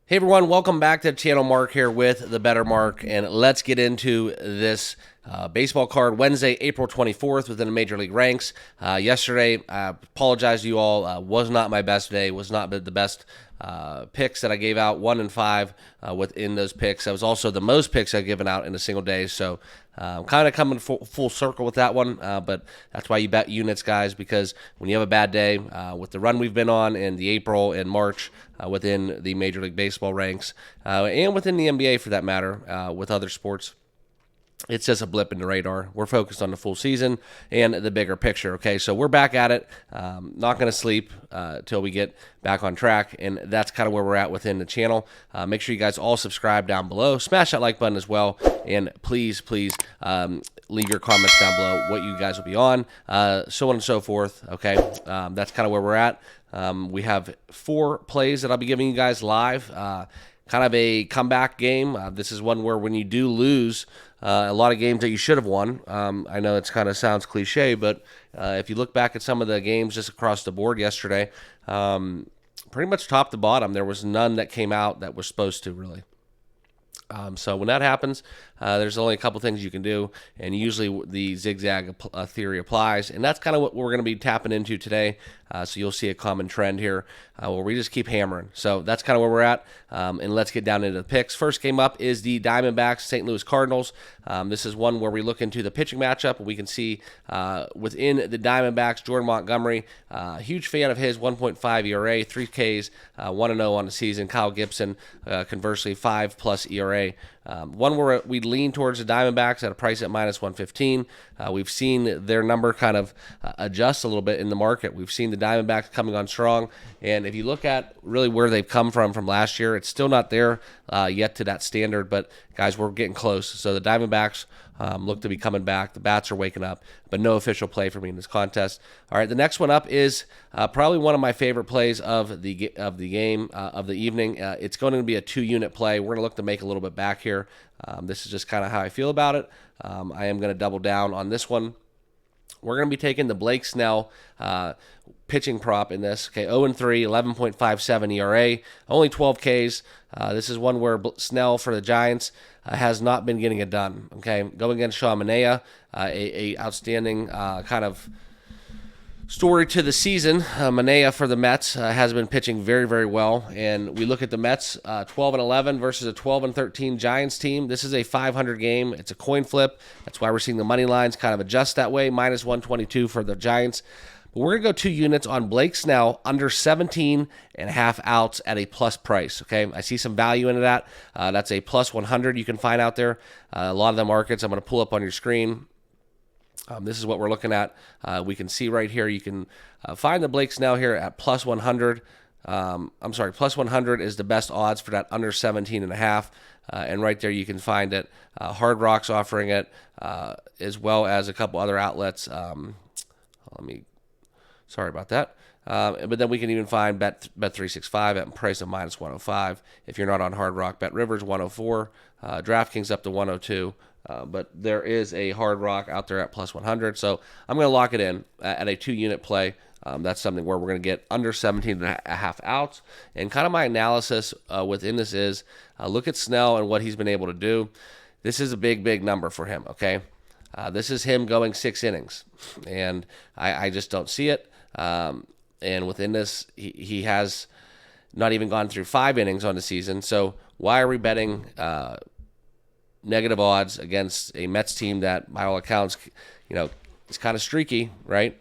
Hey everyone, welcome back to the channel. Mark here with the Better Mark, and let's get into this baseball card. Wednesday, April 24th within the Major League ranks. Yesterday, I apologize to you all, was not my best day, was not the best picks that I gave out, 1 and 5 within those picks. That was also the most picks I've given out in a single day, so kind of coming full circle with that one, but that's why you bet units, guys, because when you have a bad day with the run we've been on in the April and March within the Major League Baseball ranks and within the NBA for that matter, with other sports, it's just a blip in the radar. We're focused on the full season and the bigger picture, okay? So we're back at it. Not going to sleep till we get back on track, and that's kind of where we're at within the channel. Make sure you guys all subscribe down below. Smash that like button as well, and please leave your comments down below what you guys will be on, so on and so forth, okay? That's kind of where we're at. We have 4 plays that I'll be giving you guys live. Kind of a comeback game. This is one where when you do lose a lot of games that you should have won, I know it's kind of sounds cliche, but if you look back at some of the games just across the board yesterday, pretty much top to bottom, there was none that came out that was supposed to really. So when that happens, there's only a couple things you can do, and usually the zigzag theory applies, and that's kind of what we're going to be tapping into today. So you'll see a common trend here where we just keep hammering. So that's kind of where we're at, and let's get down into the picks. First game up is the Diamondbacks, St. Louis Cardinals. This is one where we look into the pitching matchup, and we can see within the Diamondbacks, Jordan Montgomery, huge fan of his, 1.5 ERA, 3 Ks, 1-0 on the season. Kyle Gibson, conversely, 5+ ERA. One where we lean towards the Diamondbacks at a price at -115. We've seen their number kind of adjust a little bit in the market. We've seen the Diamondbacks coming on strong, and if you look at really where they've come from last year, it's still not there yet to that standard, but guys, we're getting close. So the Diamondbacks look to be coming back. The bats are waking up, but no official play for me in this contest. All right, the next one up is probably one of my favorite plays of the game of the evening. It's going to be a 2-unit play. We're going to look to make a little bit back here. This is just kind of how I feel about it. I am going to double down on this one. We're going to be taking the Blake Snell pitching prop in this. Okay, 0-3, 11.57 ERA, only 12 Ks. This is one where Snell for the Giants has not been getting it done. Okay, going against Sean Manaea, a outstanding kind of story to the season. Manaea for the Mets has been pitching very, very well. And we look at the Mets 12-11 versus a 12-13 Giants team. This is a 500 game. It's a coin flip. That's why we're seeing the money lines kind of adjust that way. -122 for the Giants. But we're going to go 2 units on Blake Snell under 17.5 outs at a plus price. Okay, I see some value into that. That's a +100 you can find out there. A lot of the markets I'm going to pull up on your screen. This is what we're looking at. We can see right here, you can find the Blake Snell here at +100. +100 is the best odds for that under 17.5. And right there you can find it. Hard Rock's offering it, as well as a couple other outlets. Sorry about that. But then we can even find Bet365 at a price of -105. If you're not on Hard Rock, Bet Rivers 104. DraftKings up to 102. But there is a Hard Rock out there at +100. So I'm going to lock it in at a 2-unit play. That's something where we're going to get under 17.5 outs. And kind of my analysis within this is look at Snell and what he's been able to do. This is a big, big number for him, okay? This is him going 6 innings. And I just don't see it. And within this, he has not even gone through 5 innings on the season. So why are we betting negative odds against a Mets team that, by all accounts, is kind of streaky, right?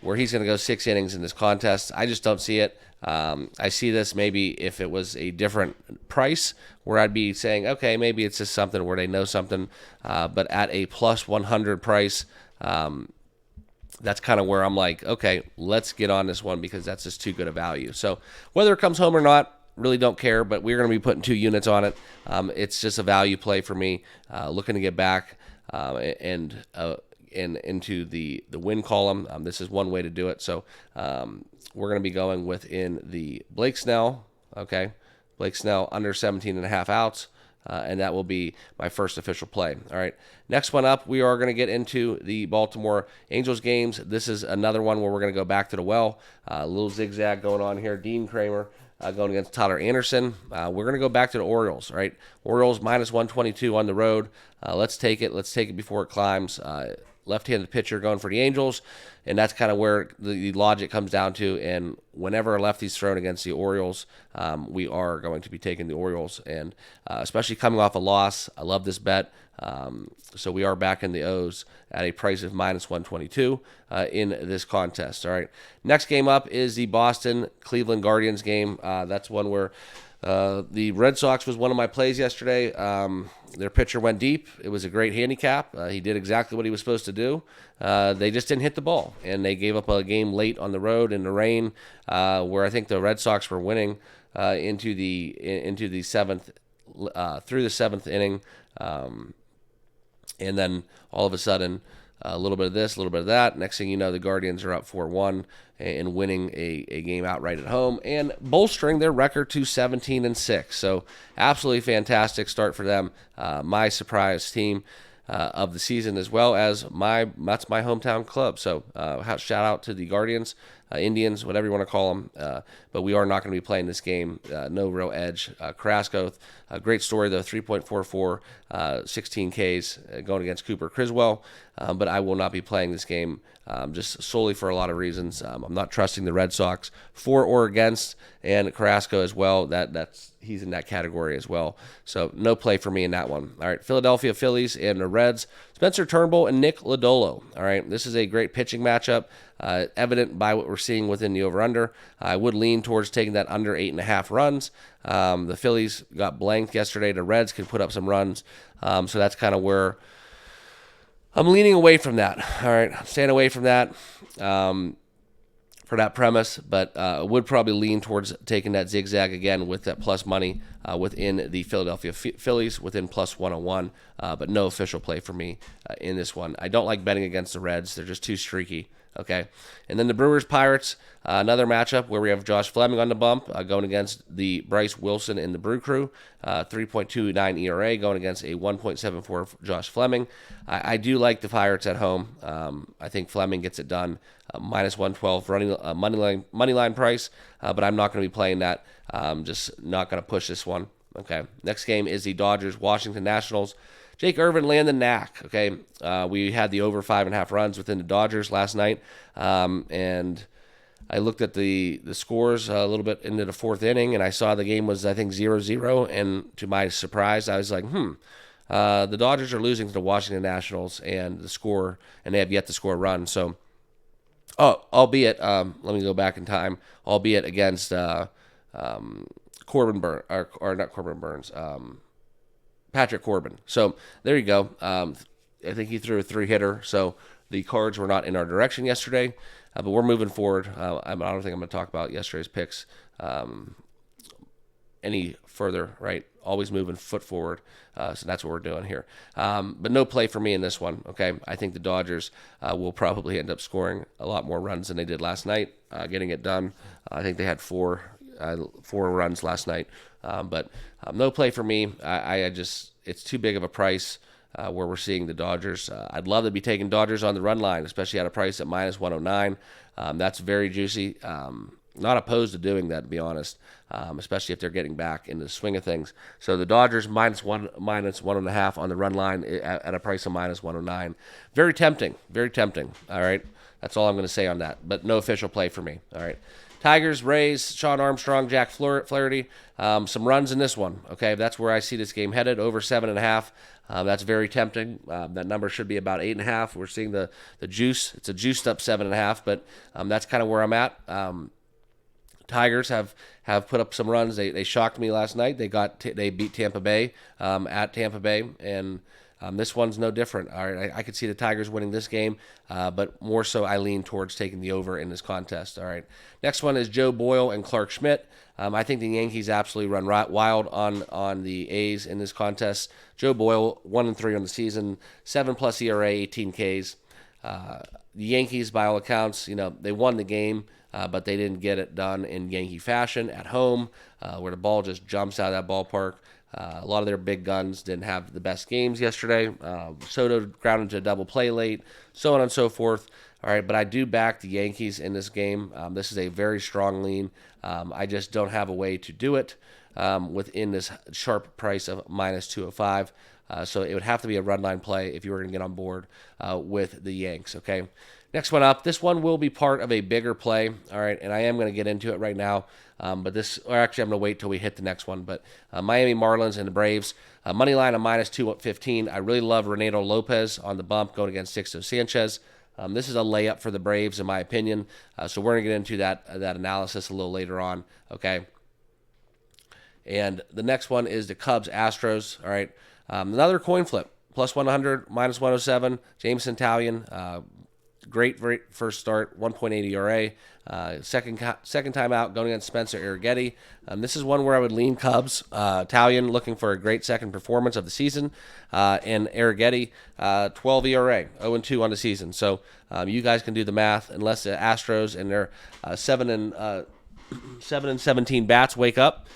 Where he's going to go 6 innings in this contest. I just don't see it. I see this maybe if it was a different price, where I'd be saying, okay, maybe it's just something where they know something. But at a +100 price, that's kind of where I'm like, okay, let's get on this one because that's just too good a value. So whether it comes home or not, really don't care, but we're going to be putting 2 units on it. It's just a value play for me, looking to get back and into the win column. This is one way to do it. So we're going to be going within the Blake Snell, okay? Blake Snell under 17.5 outs. And that will be my first official play. All right, next one up, we are going to get into the Baltimore Angels games. This is another one where we're going to go back to the well. A little zigzag going on here. Dean Kramer going against Tyler Anderson. We're going to go back to the Orioles, right? Orioles minus 122 on the road. Let's take it. Let's take it before it climbs. Left-handed pitcher going for the Angels, and that's kind of where the logic comes down to. And whenever a lefty's thrown against the Orioles, we are going to be taking the Orioles, and especially coming off a loss. I love this bet. So we are back in the O's at a price of minus 122 in this contest. All right. Next game up is the Boston-Cleveland Guardians game. That's one where the Red Sox was one of my plays yesterday. Their pitcher went deep. It was a great handicap. He did exactly what he was supposed to do. They just didn't hit the ball, and they gave up a game late on the road in the rain, where I think the Red Sox were winning into the seventh through the seventh inning. And then all of a sudden, a little bit of this, a little bit of that. Next thing you know, the Guardians are up 4-1 and winning a game outright at home and bolstering their record to 17-6. So absolutely fantastic start for them. My surprise team of the season, as well as that's my hometown club. So shout out to the Guardians, Indians, whatever you want to call them. But we are not going to be playing this game. No real edge. Carrasco, a great story though, 3.44, 16 Ks going against Cooper Criswell. But I will not be playing this game just solely for a lot of reasons. I'm not trusting the Red Sox for or against, and Carrasco as well. He's in that category as well. So no play for me in that one. All right, Philadelphia Phillies and the Reds. Spencer Turnbull and Nick Lodolo. All right, this is a great pitching matchup, evident by what we're seeing within the over-under. I would lean towards taking that under 8.5 runs. The Phillies got blanked yesterday. The Reds can put up some runs. So that's kind of where I'm leaning away from that. All right, I'm staying away from that for that premise, but I would probably lean towards taking that zigzag again with that plus money within the Philadelphia Phillies within plus 101, but no official play for me in this one. I don't like betting against the Reds. They're just too streaky. Okay, and then the Brewers Pirates, another matchup where we have Josh Fleming on the bump going against the Bryce Wilson and the Brew Crew, 3.29 ERA going against a 1.74 Josh Fleming. I do like the Pirates at home. I think Fleming gets it done. Minus 112 running money line price, but I'm not going to be playing that. Just not going to push this one. Okay, next game is the Dodgers Washington Nationals. Jake Irvin land the knack. Okay, we had the over 5.5 runs within the Dodgers last night, and I looked at the scores a little bit into the fourth inning, and I saw the game was, I think, 0-0, and to my surprise, I was like, the Dodgers are losing to the Washington Nationals, and they have yet to score a run. So, albeit, let me go back in time, albeit against Corbin Burns, or not Corbin Burns, Patrick Corbin. So there you go. I think he threw a 3-hitter, so the Cards were not in our direction yesterday, but we're moving forward. I don't think I'm going to talk about yesterday's picks any further, right? Always moving foot forward, so that's what we're doing here. But no play for me in this one, okay? I think the Dodgers will probably end up scoring a lot more runs than they did last night, getting it done. I think they had four runs last night, but no play for me. It's too big of a price where we're seeing the Dodgers. I'd love to be taking Dodgers on the run line, especially at a price at minus 109. That's very juicy. Not opposed to doing that, to be honest, especially if they're getting back into the swing of things. So the Dodgers minus 1.5 on the run line at a price of minus 109. Very tempting, very tempting. All right, that's all I'm going to say on that, but no official play for me. All right. Tigers, Rays, Sean Armstrong, Jack Flaherty. Some runs in this one. Okay, that's where I see this game headed, over 7.5. That's very tempting. That number should be about 8.5. We're seeing the juice. It's a juiced up 7.5, but that's kind of where I'm at. Tigers have put up some runs. They shocked me last night. They beat Tampa Bay at Tampa Bay, and this one's no different. All right, I could see the Tigers winning this game, but more so I lean towards taking the over in this contest. All right, next one is Joe Boyle and Clark Schmidt. I think the Yankees absolutely run wild on the A's in this contest. Joe Boyle, 1-3 on the season, 7+ ERA, 18 Ks. The Yankees, by all accounts, they won the game, but they didn't get it done in Yankee fashion at home, where the ball just jumps out of that ballpark. A lot of their big guns didn't have the best games yesterday. Soto grounded to a double play late, so on and so forth. All right, but I do back the Yankees in this game. This is a very strong lean. I just don't have a way to do it within this sharp price of minus 205. So it would have to be a run line play if you were going to get on board with the Yanks, okay? Next one up. This one will be part of a bigger play, all right, and I am going to get into it right now. But or actually, I'm going to wait till we hit the next one. But Miami Marlins and the Braves, money line of minus 215. I really love Renato Lopez on the bump going against Sixto Sanchez. This is a layup for the Braves, in my opinion. So we're going to get into that analysis a little later on, okay? And the next one is the Cubs Astros, all right? Another coin flip, plus 100, minus 107. Jameson Taillon, great first start, 1.80 ERA. Second time out going against Spencer Arrighetti. This is one where I would lean Cubs. Taillon looking for a great second performance of the season. And Arrighetti, 12 ERA, 0-2 on the season. So you guys can do the math. Unless the Astros and their 7 and 17 bats wake up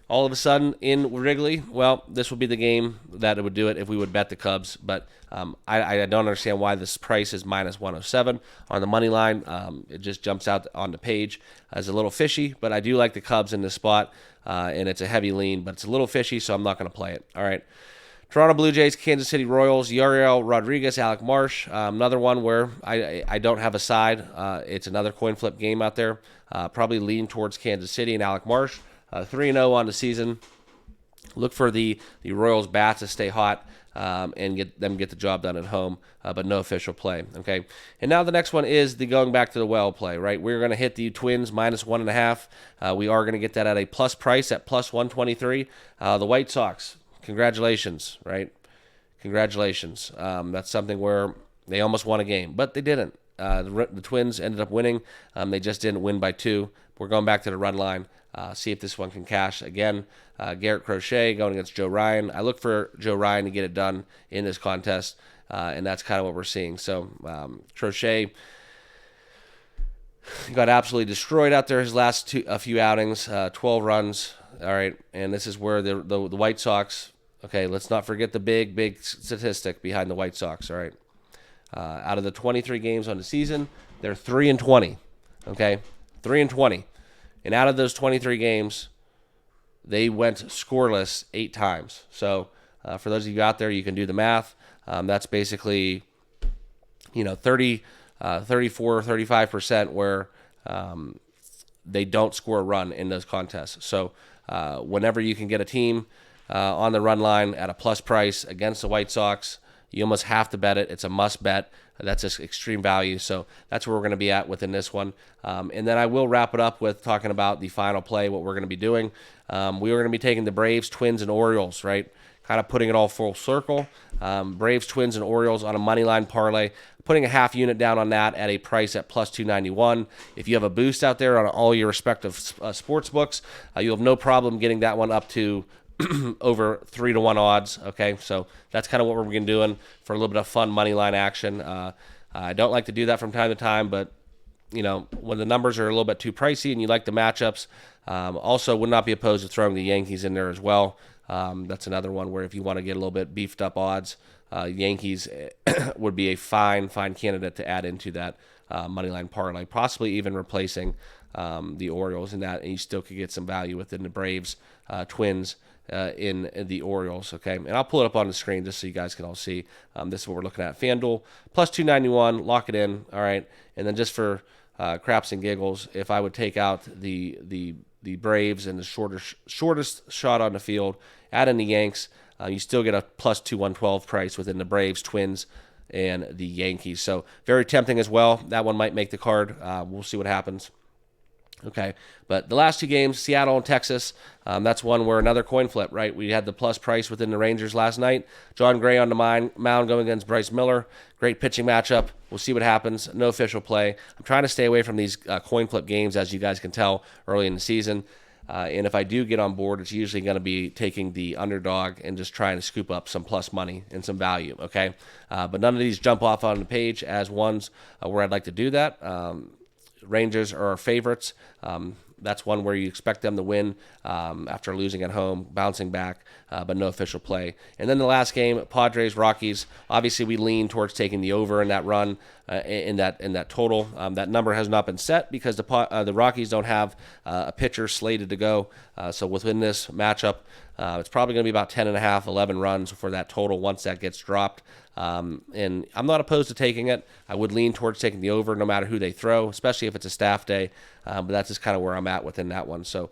all of a sudden in Wrigley, well, this would be the game that it would do it if we would bet the Cubs. But I don't understand why this price is minus 107 on the money line. It just jumps out on the page as a little fishy, but I do like the Cubs in this spot, and it's a heavy lean, but it's a little fishy, so I'm not going to play it. All right. Toronto Blue Jays, Kansas City Royals, Yariel Rodriguez, Alec Marsh. Another one where I don't have a side. It's another coin flip game out there. Probably lean towards Kansas City and Alec Marsh. 3-0 on the season. Look for the Royals bats to stay hot and get the job done at home, but no official play. Okay, and now the next one is the going back to the well play. Right, we're going to hit the Twins minus 1.5. We are going to get that at a plus price at plus 123. The White Sox, congratulations, right? Congratulations. That's something where they almost won a game, but they didn't. The Twins ended up winning. They just didn't win by 2. We're going back to the run line. See if this one can cash again. Garrett Crochet going against Joe Ryan. I look for Joe Ryan to get it done in this contest, and that's kind of what we're seeing. So Crochet got absolutely destroyed out there his last a few outings, 12 runs. All right, and this is where the White Sox. Okay, let's not forget the big statistic behind the White Sox. All right, out of the 23 games on the season, they're 3-20. Okay, 3-20. And out of those 23 games, they went scoreless 8 times. So for those of you out there, you can do the math. That's basically, 34, 35% where they don't score a run in those contests. So whenever you can get a team on the run line at a plus price against the White Sox, you almost have to bet it. It's a must bet. That's just extreme value. So that's where we're going to be at within this one. And then I will wrap it up with talking about the final play, what we're going to be doing. We are going to be taking the Braves, Twins, and Orioles, right? Kind of putting it all full circle. Braves, Twins, and Orioles on a money line parlay. Putting a half unit down on that at a price at plus 291. If you have a boost out there on all your respective sports books, you'll have no problem getting that one up to over 3-1 odds. Okay, so that's kind of what we're going to be doing for a little bit of fun money line action. I don't like to do that from time to time, but when the numbers are a little bit too pricey and you like the matchups, also would not be opposed to throwing the Yankees in there as well. That's another one where if you want to get a little bit beefed up odds, Yankees would be a fine candidate to add into that money line parlay, possibly even replacing the Orioles in that, and you still could get some value within the Braves, Twins, in the Orioles, okay? And I'll pull it up on the screen just so you guys can all see. This is what we're looking at. FanDuel, plus 291, lock it in, all right? And then just for craps and giggles, if I would take out the Braves and the shortest shot on the field, add in the Yanks, you still get a plus 112 price within the Braves, Twins, and the Yankees. So very tempting as well. That one might make the card. We'll see what happens. Okay, but the last 2 games, Seattle and Texas, that's one where another coin flip, right? We had the plus price within the Rangers last night. John Gray on the mound going against Bryce Miller. Great pitching matchup. We'll see what happens. No official play. I'm trying to stay away from these coin flip games, as you guys can tell, early in the season. And if I do get on board, it's usually going to be taking the underdog and just trying to scoop up some plus money and some value, okay? But none of these jump off on the page as ones where I'd like to do that. Rangers are our favorites. That's one where you expect them to win after losing at home, bouncing back, but no official play. And then the last game, Padres, Rockies. Obviously, we lean towards taking the over in that run. in that total. That number has not been set because the Rockies don't have a pitcher slated to go. So within this matchup, it's probably going to be about 10.5, 11 runs for that total once that gets dropped. And I'm not opposed to taking it. I would lean towards taking the over no matter who they throw, especially if it's a staff day. But that's just kind of where I'm at within that one. So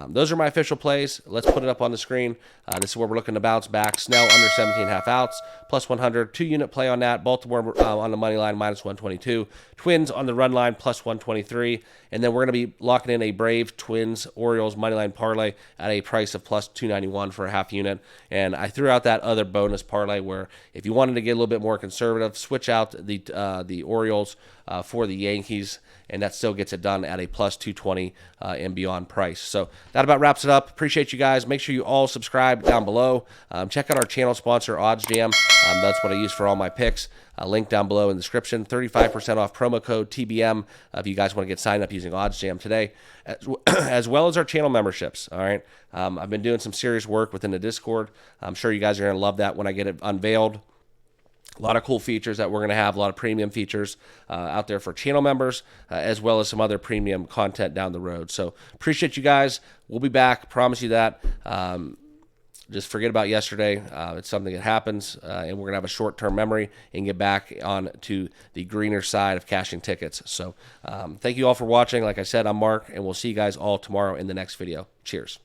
those are my official plays. Let's put it up on the screen. This is where we're looking to bounce back. Snell under 17.5 outs, plus 100. 2-unit play on that. Baltimore on the money line, minus 122. Twins on the run line, plus 123. And then we're going to be locking in a Braves, Twins, Orioles money line parlay at a price of plus 291 for a half unit. And I threw out that other bonus parlay where if you wanted to get a little bit more conservative, switch out the Orioles for the Yankees, and that still gets it done at a plus 220 and beyond price. So that about wraps it up. Appreciate you guys. Make sure you all subscribe down below. Check out our channel sponsor, oddsjam. That's what I use for all my picks. Link down below in the description. 35% off promo code TBM if you guys want to get signed up using oddsjam today, as well as our channel memberships. All right. I've been doing some serious work within the Discord. I'm sure you guys are going to love that when I get it unveiled. A lot of cool features that we're going to have, a lot of premium features out there for channel members, as well as some other premium content down the road. So appreciate you guys. We'll be back. Promise you that. Just forget about yesterday. It's something that happens, and we're going to have a short-term memory and get back on to the greener side of cashing tickets. So thank you all for watching. Like I said, I'm Mark, and we'll see you guys all tomorrow in the next video. Cheers.